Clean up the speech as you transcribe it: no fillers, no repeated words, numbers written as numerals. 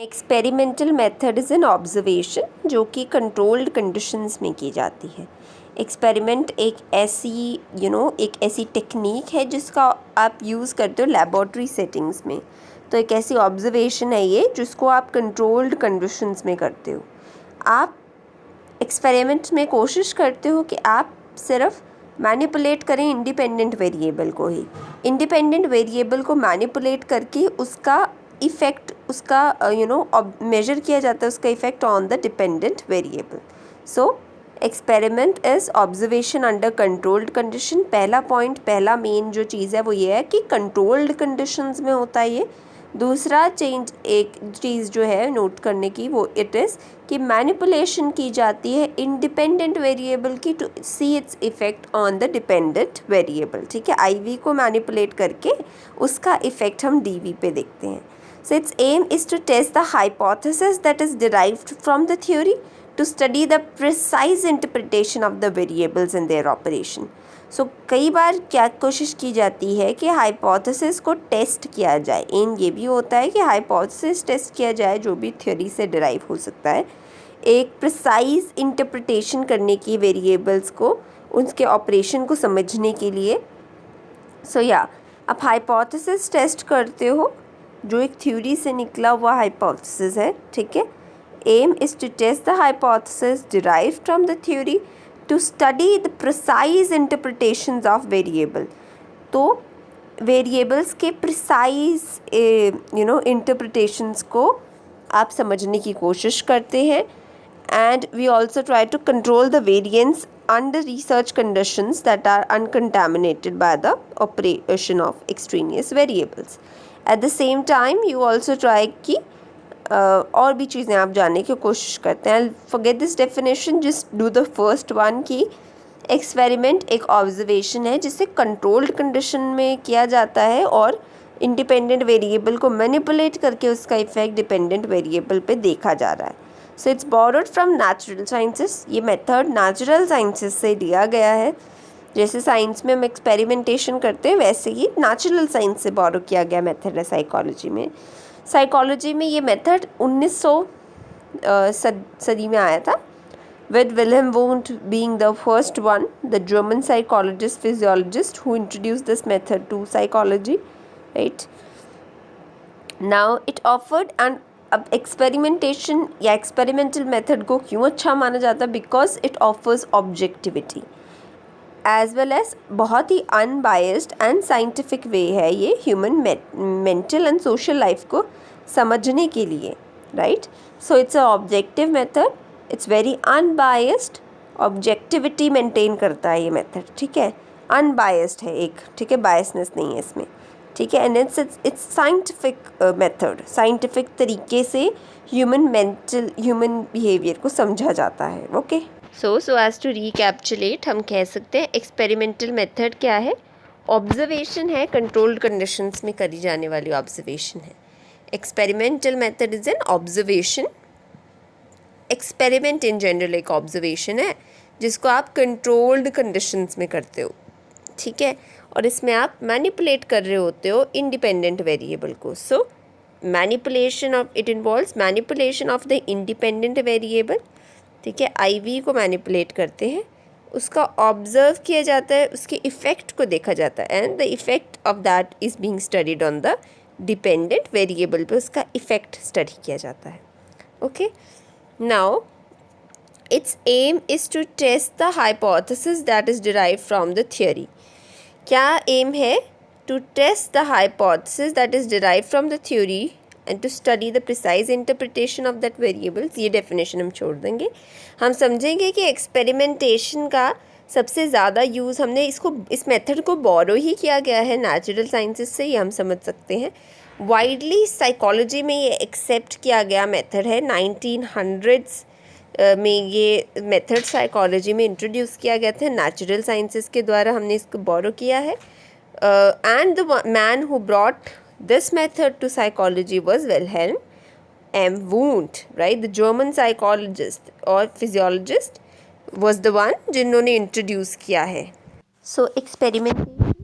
Experimental method is an observation जो कि controlled conditions में की जाती है। एक्सपेरिमेंट एक ऐसी टेक्निक है जिसका आप यूज़ करते हो लेबॉर्ट्री सेटिंग्स में। तो एक ऐसी ऑब्जर्वेशन है ये जिसको आप कंट्रोल्ड कंडीशंस में करते हो। आप एक्सपेरिमेंट में कोशिश करते हो कि आप सिर्फ मैनिपुलेट करें इंडिपेंडेंट वेरिएबल को ही। इंडिपेंडेंट वेरिएबल को मैनिपुलेट करके उसका इफ़ेक्ट मेजर किया जाता है, उसका effect on the dependent variable. So experiment is observation under controlled condition. पहला मेन जो चीज़ है वो ये है कि कंट्रोल्ड कंडीशंस में होता है ये। दूसरा एक चीज़ जो है नोट करने की वो इट इज़ कि मैनिपुलेशन की जाती है इंडिपेंडेंट वेरिएबल की to see its effect on the dependent variable. ठीक है, IV को मैनिपुलेट करके उसका इफ़ेक्ट हम DV पे देखते हैं। So its aim is to test the hypothesis that is derived from the theory to study the precise interpretation of the variables in their operation. So कई बार क्या कोशिश की जाती है कि हाइपोथेसिस को टेस्ट किया जाए। एम ये भी होता है कि हाइपोथेसिस टेस्ट किया जाए जो भी थ्योरी से डिराइव हो सकता है, एक प्रिसाइज इंटरप्रिटेशन करने की वेरिएबल्स को, उनके ऑपरेशन को समझने के लिए। आप हाइपोथेसिस टेस्ट करते हो जो एक थ्योरी से निकला हुआ हाइपोथेसिस है। ठीक है, aim is to test the hypothesis derived from the theory to study the precise interpretations of variable. तो वेरिएबल्स के प्रिसाइज इंटरप्रिटेशंस को आप समझने की कोशिश करते हैं। And we also try to control the variance under research conditions that are uncontaminated by the operation of extraneous variables. At the same time you also try कि और भी चीज़ें आप जानने की कोशिश करते हैं। Forget this definition, just do the first one कि एक्सपेरिमेंट एक ऑब्जर्वेशन है जिसे कंट्रोल्ड कंडीशन में किया जाता है और इंडिपेंडेंट वेरिएबल को मैनिपुलेट करके उसका इफेक्ट डिपेंडेंट वेरिएबल पे देखा जा रहा है। So it's borrowed from natural sciences. ये मेथड नेचुरल साइंसेस से लिया गया है। जैसे साइंस में हम एक्सपेरिमेंटेशन करते हैं वैसे ही नेचुरल साइंस से बोरो किया गया मेथड है साइकोलॉजी में। साइकोलॉजी में ये मेथड 1900 सदी में आया था, with Wilhelm Wundt being the first one, the German psychologist, physiologist who introduced this method to psychology, right? Now it offered an अब एक्सपेरिमेंटेशन या एक्सपेरिमेंटल मेथड को क्यों अच्छा माना जाता है? Because it offers objectivity as well as बहुत ही अनबायस्ड एंड साइंटिफिक वे है ये human mental and social life को समझने के लिए, right? So it's a objective method, it's very unbiased, objectivity maintain करता है ये मेथड। ठीक है, अनबायस्ड है एक, ठीक है, बायसनेस नहीं है इसमें। ठीक है, and it's scientific method, scientific तरीके से ह्यूमन बिहेवियर को समझा जाता है। Okay, so as to recapitulate हम कह सकते हैं एक्सपेरिमेंटल मेथड क्या है? ऑब्जर्वेशन है, कंट्रोल्ड कंडीशंस में करी जाने वाली ऑब्जर्वेशन है। Experimental method is an observation. Experiment in general एक ऑब्जर्वेशन है जिसको आप कंट्रोल्ड कंडीशंस में करते हो। ठीक है, और इसमें आप मैनिपुलेट कर रहे होते हो इंडिपेंडेंट वेरिएबल को। So manipulation of it involves manipulation of the independent variable. ठीक है, IV को मैनिपुलेट करते हैं, उसका ऑब्जर्व किया जाता है, उसके इफ़ेक्ट को देखा जाता है and the effect of that is being studied on the dependent variable पे उसका इफ़ेक्ट स्टडी किया जाता है। Okay, now its aim is to test the hypothesis that is derived from the theory. क्या एम है? To test the hypothesis that is derived from the theory and to study the precise interpretation of that variables. ये definition हम छोड़ देंगे। हम समझेंगे कि experimentation का सबसे ज़्यादा यूज़ हमने इस मेथड को बोरो ही किया गया है नेचुरल साइंसेस से, ये हम समझ सकते हैं। वाइडली साइकोलॉजी में ये एक्सेप्ट किया गया मेथड है। 1900s में ये मेथड साइकोलॉजी में इंट्रोड्यूस किया गया था, नेचुरल साइंसेस के द्वारा हमने इसको बोरो किया है। And the man who brought this method to psychology was Wilhelm M Wundt, right? The German psychologist और फिजियोलॉजिस्ट वाज द वन जिन्होंने इंट्रोड्यूस किया है। सो एक्सपेरिमेंटेशन